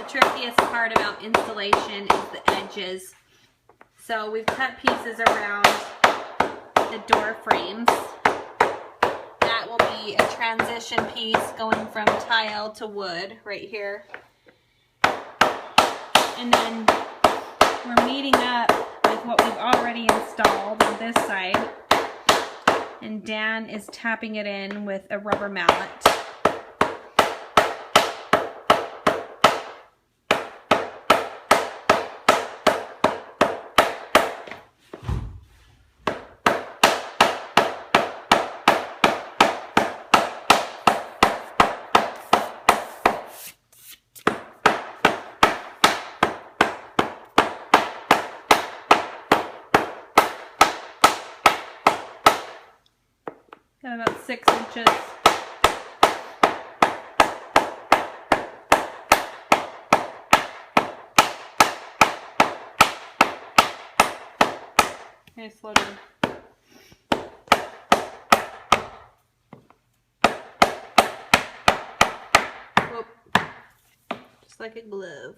trickiest part about installation is the edges. So we've cut pieces around the door frames. That will be a transition piece going from tile to wood right here. And then we're meeting up with what we've already installed on this side. And Dan is tapping it in with a rubber mallet. Got about 6 inches. Okay, slow down. Whoop. Just like a glove.